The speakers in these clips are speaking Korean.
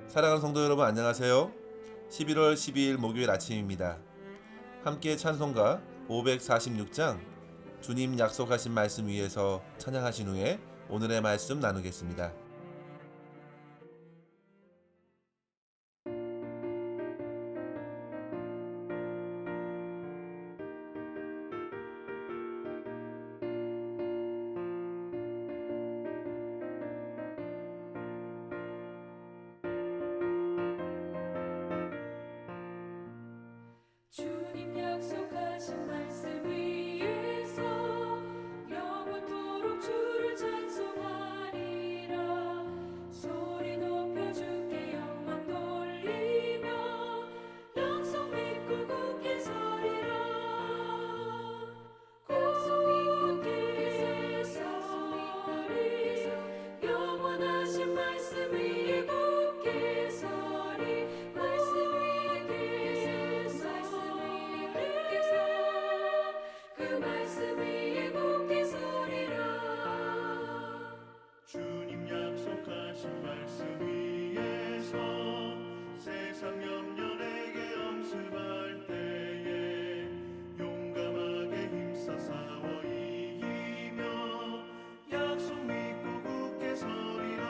사랑하는 성도 여러분, 안녕하세요. 11월 12일 목요일 아침입니다. 함께 찬송가 546장 주님 약속하신 말씀 위에서 찬양하신 후에 오늘의 말씀 나누겠습니다. 주님 약속하신 말씀 위에서 영원토록 주를 찬송하리라. 소리 높여 주께 영광 돌리며 약속 믿고 굳게 서리라. 굳게 서리 영원하신 말씀 위에 굳게 서리. 말씀 위에 그 말씀 위에 굳게 서리라. 주님 약속하신 말씀 위에서 세상 염려 내게 엄습할 때에 용감하게 힘써 싸워 이기며 약속 믿고 굳게 서리라.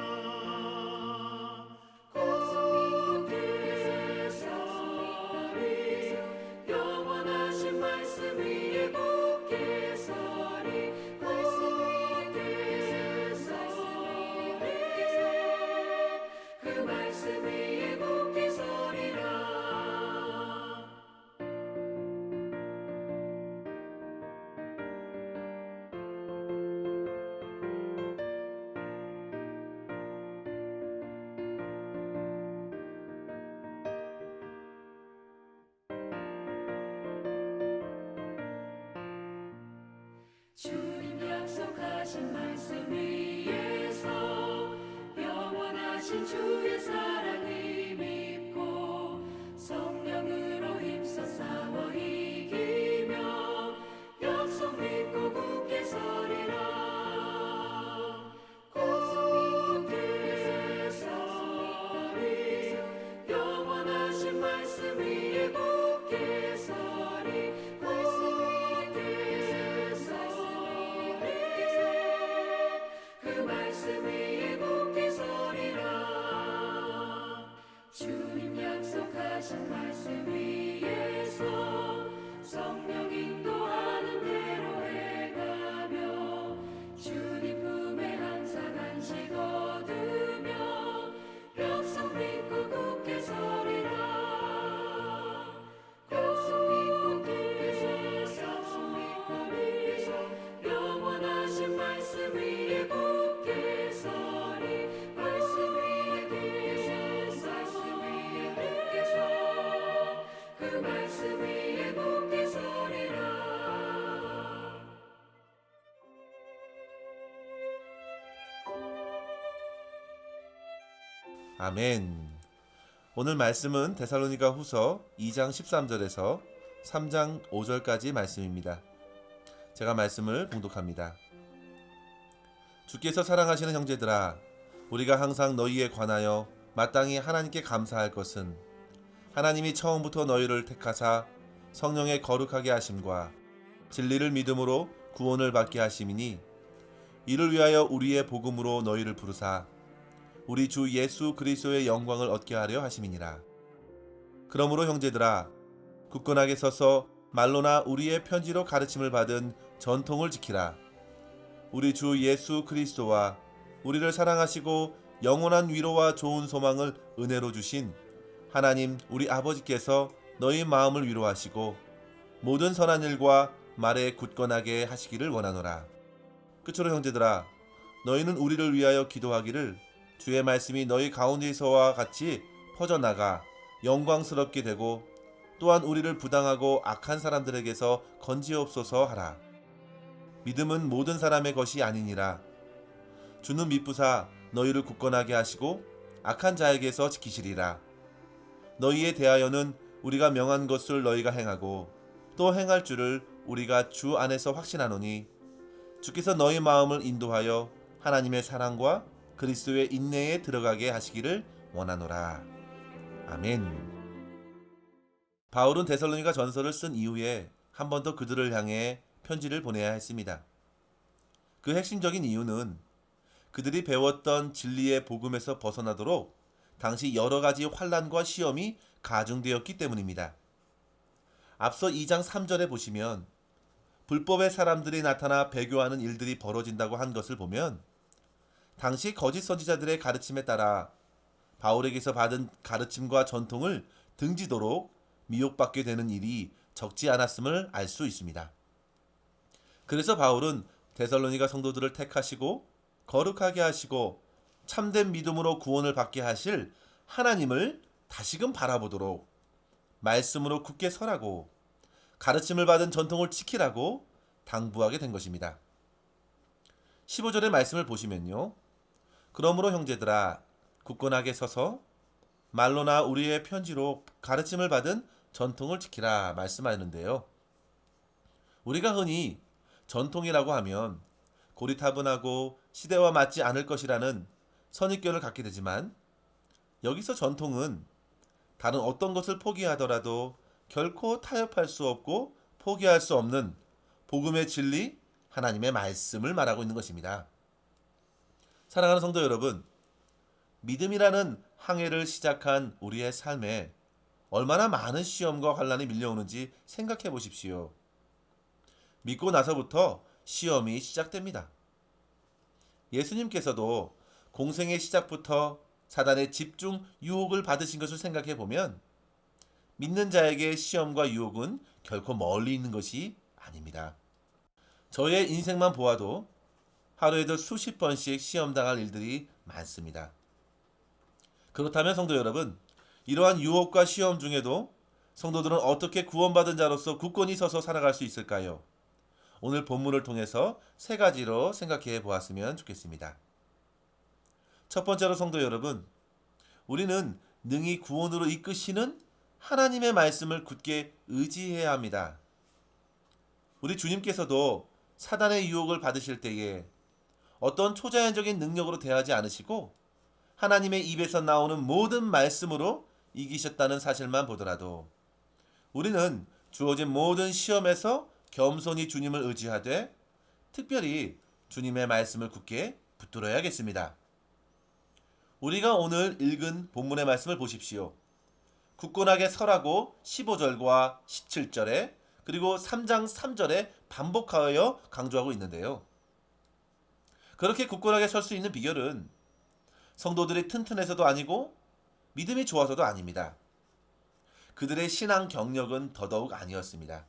굳게 서리 영원하신 말씀 위에 굳게 서리. 말씀 위에 서리 그 말씀 위에 굳게 서리라. 주님 약속하신 말씀 위에서 영원하신 주의 사랑을 믿고 성령으로 힘써 싸워 이기며 약속 믿고 굳게 서리라. 굳게 서리 영원하신 말씀 위에 굳게 서리. 말씀 위에 서리 그 말씀 위에 굳게 서리라. 주님 약속하신 말씀 위에서 성령 인도하는 대로 해가며 주님 품에 항상 안식 얻으며 약속 믿고 굳게 서리라. 약속 믿고 굳게 서리 영원하신 말씀 위에 굳게 서리. 말씀 위에 굳게 서 그 말씀 위에 굳게 서리라. 아멘. 오늘 말씀은 데살로니가 후서 2장 13절에서 3장 5절까지 말씀입니다. 제가 말씀을 봉독합니다. 주께서 사랑하시는 형제들아, 우리가 항상 너희에 관하여 마땅히 하나님께 감사할 것은 하나님이 처음부터 너희를 택하사 성령의 거룩하게 하심과 진리를 믿음으로 구원을 받게 하심이니, 이를 위하여 우리의 복음으로 너희를 부르사 우리 주 예수 그리스도의 영광을 얻게 하려 하심이니라. 그러므로 형제들아, 굳건하게 서서 말로나 우리의 편지로 가르침을 받은 전통을 지키라. 우리 주 예수 그리스도와 우리를 사랑하시고 영원한 위로와 좋은 소망을 은혜로 주신 하나님 우리 아버지께서 너희 마음을 위로하시고 모든 선한 일과 말에 굳건하게 하시기를 원하노라. 끝으로 형제들아, 너희는 우리를 위하여 기도하기를 주의 말씀이 너희 가운데서와 같이 퍼져나가 영광스럽게 되고 또한 우리를 부당하고 악한 사람들에게서 건지옵소서 하라. 믿음은 모든 사람의 것이 아니니라. 주는 미쁘사 너희를 굳건하게 하시고 악한 자에게서 지키시리라. 너희에 대하여는 우리가 명한 것을 너희가 행하고 또 행할 줄을 우리가 주 안에서 확신하노니 주께서 너희 마음을 인도하여 하나님의 사랑과 그리스도의 인내에 들어가게 하시기를 원하노라. 아멘. 바울은 데살로니가 전서를 쓴 이후에 한 번 더 그들을 향해 편지를 보내야 했습니다. 그 핵심적인 이유는 그들이 배웠던 진리의 복음에서 벗어나도록 당시 여러 가지 환난과 시험이 가중되었기 때문입니다. 앞서 2장 3절에 보시면 불법의 사람들이 나타나 배교하는 일들이 벌어진다고 한 것을 보면 당시 거짓 선지자들의 가르침에 따라 바울에게서 받은 가르침과 전통을 등지도록 미혹받게 되는 일이 적지 않았음을 알 수 있습니다. 그래서 바울은 데살로니가 성도들을 택하시고 거룩하게 하시고 참된 믿음으로 구원을 받게 하실 하나님을 다시금 바라보도록 말씀으로 굳게 서라고 가르침을 받은 전통을 지키라고 당부하게 된 것입니다. 15절의 말씀을 보시면요. 그러므로 형제들아 굳건하게 서서 말로나 우리의 편지로 가르침을 받은 전통을 지키라 말씀하는데요. 우리가 흔히 전통이라고 하면 고리타분하고 시대와 맞지 않을 것이라는 선입견을 갖게 되지만 여기서 전통은 다른 어떤 것을 포기하더라도 결코 타협할 수 없고 포기할 수 없는 복음의 진리, 하나님의 말씀을 말하고 있는 것입니다. 사랑하는 성도 여러분, 믿음이라는 항해를 시작한 우리의 삶에 얼마나 많은 시험과 환난이 밀려오는지 생각해 보십시오. 믿고 나서부터 시험이 시작됩니다. 예수님께서도 공생의 시작부터 사단의 집중 유혹을 받으신 것을 생각해 보면 믿는 자에게 시험과 유혹은 결코 멀리 있는 것이 아닙니다. 저의 인생만 보아도 하루에도 수십 번씩 시험당할 일들이 많습니다. 그렇다면 성도 여러분, 이러한 유혹과 시험 중에도 성도들은 어떻게 구원받은 자로서 굳건히 서서 살아갈 수 있을까요? 오늘 본문을 통해서 세 가지로 생각해 보았으면 좋겠습니다. 첫 번째로 성도 여러분, 우리는 능히 구원으로 이끄시는 하나님의 말씀을 굳게 의지해야 합니다. 우리 주님께서도 사단의 유혹을 받으실 때에 어떤 초자연적인 능력으로 대하지 않으시고 하나님의 입에서 나오는 모든 말씀으로 이기셨다는 사실만 보더라도 우리는 주어진 모든 시험에서 겸손히 주님을 의지하되 특별히 주님의 말씀을 굳게 붙들어야겠습니다. 우리가 오늘 읽은 본문의 말씀을 보십시오. 굳건하게 서라고 15절과 17절에 그리고 3장 3절에 반복하여 강조하고 있는데요. 그렇게 굳건하게 설 수 있는 비결은 성도들이 튼튼해서도 아니고 믿음이 좋아서도 아닙니다. 그들의 신앙 경력은 더더욱 아니었습니다.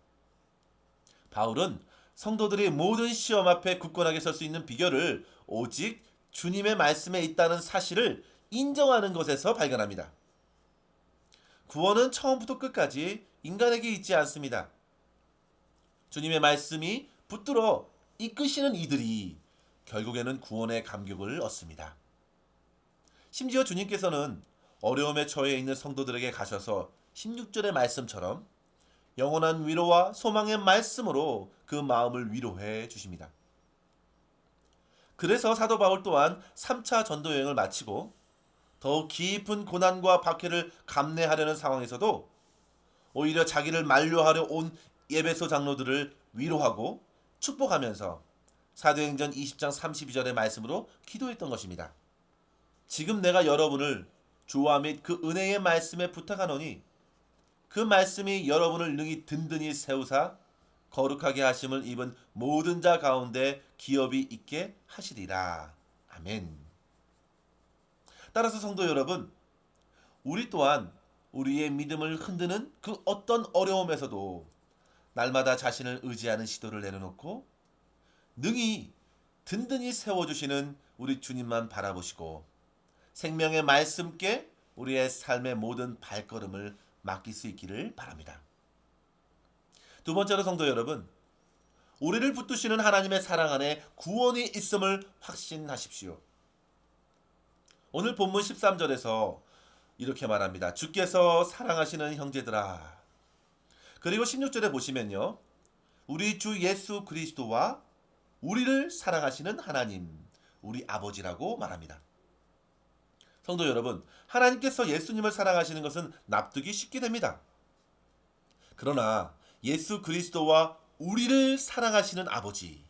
바울은 성도들이 모든 시험 앞에 굳건하게 설 수 있는 비결을 오직 주님의 말씀에 있다는 사실을 인정하는 것에서 발견합니다. 구원은 처음부터 끝까지 인간에게 있지 않습니다. 주님의 말씀이 붙들어 이끄시는 이들이 결국에는 구원의 감격을 얻습니다. 심지어 주님께서는 어려움에 처해 있는 성도들에게 가셔서 16절의 말씀처럼 영원한 위로와 소망의 말씀으로 그 마음을 위로해 주십니다. 그래서 사도 바울 또한 3차 전도 여행을 마치고 더욱 깊은 고난과 박해를 감내하려는 상황에서도 오히려 자기를 만류하려 온 에베소 장로들을 위로하고 축복하면서 사도행전 20장 32절의 말씀으로 기도했던 것입니다. 지금 내가 여러분을 주와 및 그 은혜의 말씀에 부탁하노니 그 말씀이 여러분을 능히 든든히 세우사 거룩하게 하심을 입은 모든 자 가운데 기업이 있게 하시리라. 아멘. 따라서 성도 여러분, 우리 또한 우리의 믿음을 흔드는 그 어떤 어려움에서도 날마다 자신을 의지하는 시도를 내려놓고 능히 든든히 세워주시는 우리 주님만 바라보시고 생명의 말씀께 우리의 삶의 모든 발걸음을 맡길 수 있기를 바랍니다. 두 번째로 성도 여러분, 우리를 붙드시는 하나님의 사랑 안에 구원이 있음을 확신하십시오. 오늘 본문 13절에서 이렇게 말합니다. 주께서 사랑하시는 형제들아. 그리고 16절에 보시면요. 우리 주 예수 그리스도와 우리를 사랑하시는 하나님, 우리 아버지라고 말합니다. 성도 여러분, 하나님께서 예수님을 사랑하시는 것은 납득이 쉽게 됩니다. 그러나 예수 그리스도와 우리를 사랑하시는 아버지,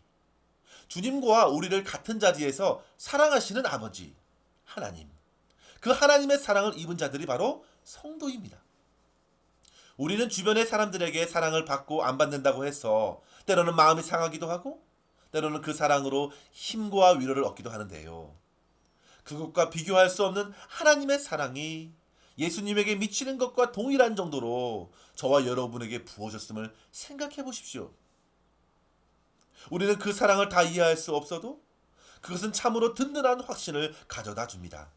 주님과 우리를 같은 자리에서 사랑하시는 아버지, 하나님, 그 하나님의 사랑을 입은 자들이 바로 성도입니다. 우리는 주변의 사람들에게 사랑을 받고 안 받는다고 해서 때로는 마음이 상하기도 하고 때로는 그 사랑으로 힘과 위로를 얻기도 하는데요. 그것과 비교할 수 없는 하나님의 사랑이 예수님에게 미치는 것과 동일한 정도로 저와 여러분에게 부어졌음을 생각해 보십시오. 우리는 그 사랑을 다 이해할 수 없어도 그것은 참으로 든든한 확신을 가져다 줍니다.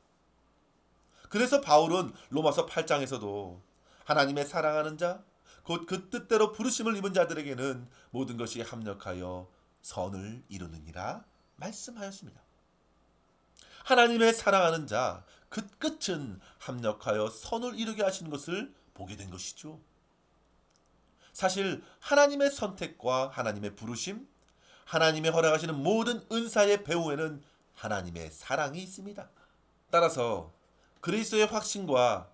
그래서 바울은 로마서 8장에서도 하나님의 사랑하는 자, 곧 그 뜻대로 부르심을 입은 자들에게는 모든 것이 합력하여 선을 이루느니라 말씀하였습니다. 하나님의 사랑하는 자, 그 끝은 합력하여 선을 이루게 하시는 것을 보게 된 것이죠. 사실 하나님의 선택과 하나님의 부르심, 하나님의 허락하시는 모든 은사의 배후에는 하나님의 사랑이 있습니다. 따라서 그리스도의 확신과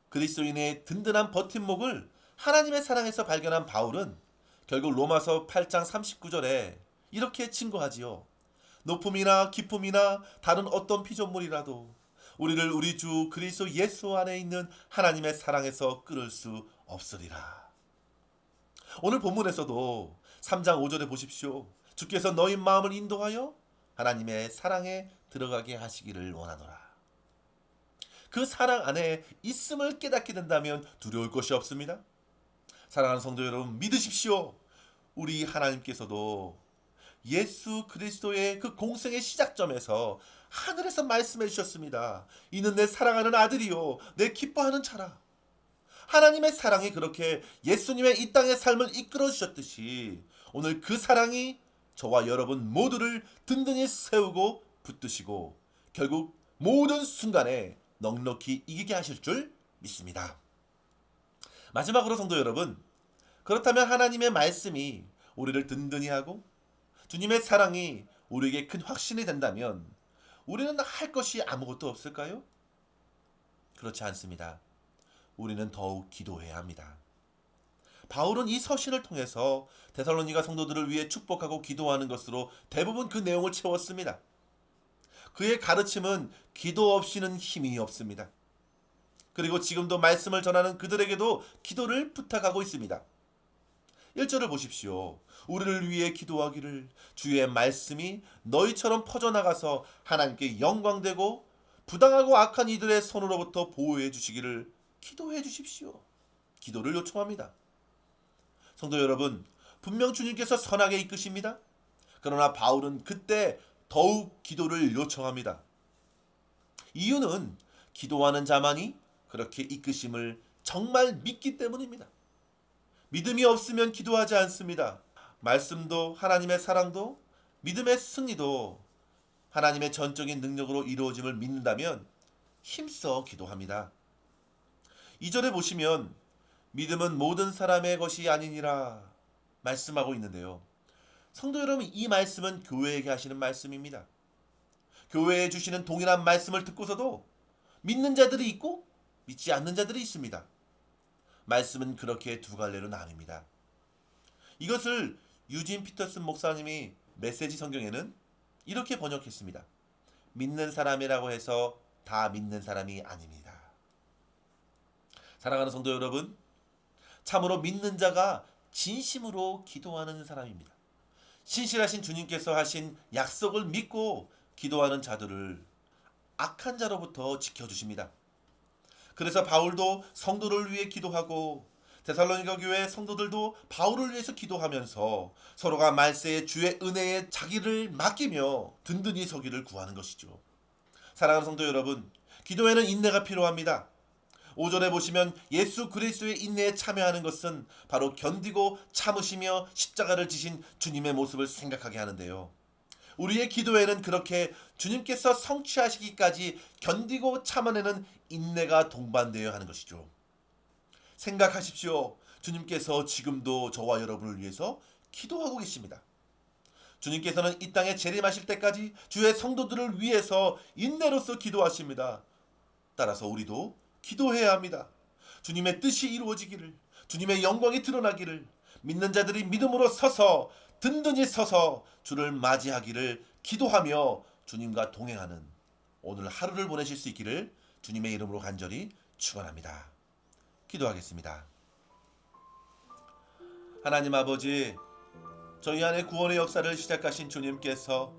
그리스도인의 든든한 버팀목을 하나님의 사랑에서 발견한 바울은 결국 로마서 8장 39절에 이렇게 증거하지요. 높음이나 기쁨이나 다른 어떤 피조물이라도 우리를 우리 주 그리스도 예수 안에 있는 하나님의 사랑에서 끊을 수 없으리라. 오늘 본문에서도 3장 5절에 보십시오. 주께서 너희 마음을 인도하여 하나님의 사랑에 들어가게 하시기를 원하노라. 그 사랑 안에 있음을 깨닫게 된다면 두려울 것이 없습니다. 사랑하는 성도 여러분, 믿으십시오. 우리 하나님께서도 예수 그리스도의 그 공생의 시작점에서 하늘에서 말씀해 주셨습니다. 이는 내 사랑하는 아들이요 내 기뻐하는 자라. 하나님의 사랑이 그렇게 예수님의 이 땅의 삶을 이끌어 주셨듯이 오늘 그 사랑이 저와 여러분 모두를 든든히 세우고 붙드시고 결국 모든 순간에 넉넉히 이기게 하실 줄 믿습니다. 마지막으로 성도 여러분, 그렇다면 하나님의 말씀이 우리를 든든히 하고 주님의 사랑이 우리에게 큰 확신이 된다면 우리는 할 것이 아무것도 없을까요? 그렇지 않습니다. 우리는 더욱 기도해야 합니다. 바울은 이 서신을 통해서 데살로니가 성도들을 위해 축복하고 기도하는 것으로 대부분 그 내용을 채웠습니다. 그의 가르침은 기도 없이는 힘이 없습니다. 그리고 지금도 말씀을 전하는 그들에게도 기도를 부탁하고 있습니다. 1절을 보십시오. 우리를 위해 기도하기를 주의 말씀이 너희처럼 퍼져나가서 하나님께 영광되고 부당하고 악한 이들의 손으로부터 보호해 주시기를 기도해 주십시오. 기도를 요청합니다. 성도 여러분, 분명 주님께서 선하게 이끄십니다. 그러나 바울은 그때 더욱 기도를 요청합니다. 이유는 기도하는 자만이 그렇게 이끄심을 정말 믿기 때문입니다. 믿음이 없으면 기도하지 않습니다. 말씀도 하나님의 사랑도 믿음의 승리도 하나님의 전적인 능력으로 이루어짐을 믿는다면 힘써 기도합니다. 2절에 보시면 믿음은 모든 사람의 것이 아니니라 말씀하고 있는데요. 성도 여러분, 이 말씀은 교회에게 하시는 말씀입니다. 교회에 주시는 동일한 말씀을 듣고서도 믿는 자들이 있고 믿지 않는 자들이 있습니다. 말씀은 그렇게 두 갈래로 나뉩니다. 이것을 유진 피터슨 목사님이 메시지 성경에는 이렇게 번역했습니다. 믿는 사람이라고 해서 다 믿는 사람이 아닙니다. 사랑하는 성도 여러분, 참으로 믿는 자가 진심으로 기도하는 사람입니다. 신실하신 주님께서 하신 약속을 믿고 기도하는 자들을 악한 자로부터 지켜주십니다. 그래서 바울도 성도를 위해 기도하고 데살로니가 교회 성도들도 바울을 위해서 기도하면서 서로가 말세의 주의 은혜에 자기를 맡기며 든든히 서기를 구하는 것이죠. 사랑하는 성도 여러분, 기도에는 인내가 필요합니다. 5절에 보시면 예수 그리스도의 인내에 참여하는 것은 바로 견디고 참으시며 십자가를 지신 주님의 모습을 생각하게 하는데요. 우리의 기도에는 그렇게 주님께서 성취하시기까지 견디고 참아내는 인내가 동반되어야 하는 것이죠. 생각하십시오. 주님께서 지금도 저와 여러분을 위해서 기도하고 계십니다. 주님께서는 이 땅에 재림하실 때까지 주의 성도들을 위해서 인내로서 기도하십니다. 따라서 우리도 기도해야 합니다. 주님의 뜻이 이루어지기를, 주님의 영광이 드러나기를, 믿는 자들이 믿음으로 서서 든든히 서서 주를 맞이하기를 기도하며 주님과 동행하는 오늘 하루를 보내실 수 있기를 주님의 이름으로 간절히 축원합니다. 기도하겠습니다. 하나님 아버지, 저희 안에 구원의 역사를 시작하신 주님께서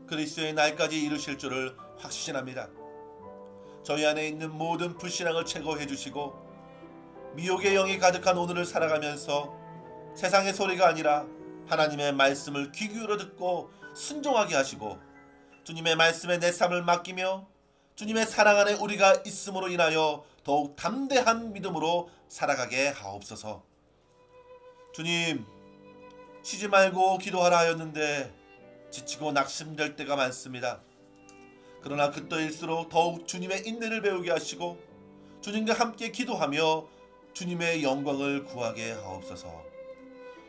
그리스도의 날까지 이루실 줄을 확신합니다. 저희 안에 있는 모든 불신앙을 제거해 주시고 미혹의 영이 가득한 오늘을 살아가면서 세상의 소리가 아니라 하나님의 말씀을 귀 기울여 듣고 순종하게 하시고 주님의 말씀에 내 삶을 맡기며 주님의 사랑 안에 우리가 있음으로 인하여 더욱 담대한 믿음으로 살아가게 하옵소서. 주님, 쉬지 말고 기도하라 하였는데 지치고 낙심될 때가 많습니다. 그러나 그때일수록 더욱 주님의 인내를 배우게 하시고 주님과 함께 기도하며 주님의 영광을 구하게 하옵소서.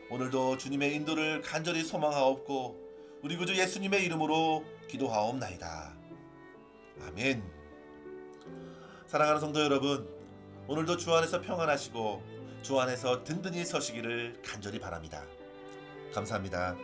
오늘도 주님의 인도를 간절히 소망하옵고 우리 구주 예수님의 이름으로 기도하옵나이다. 아멘. 사랑하는 성도 여러분, 오늘도 주 안에서 평안하시고 주 안에서 든든히 서시기를 간절히 바랍니다. 감사합니다.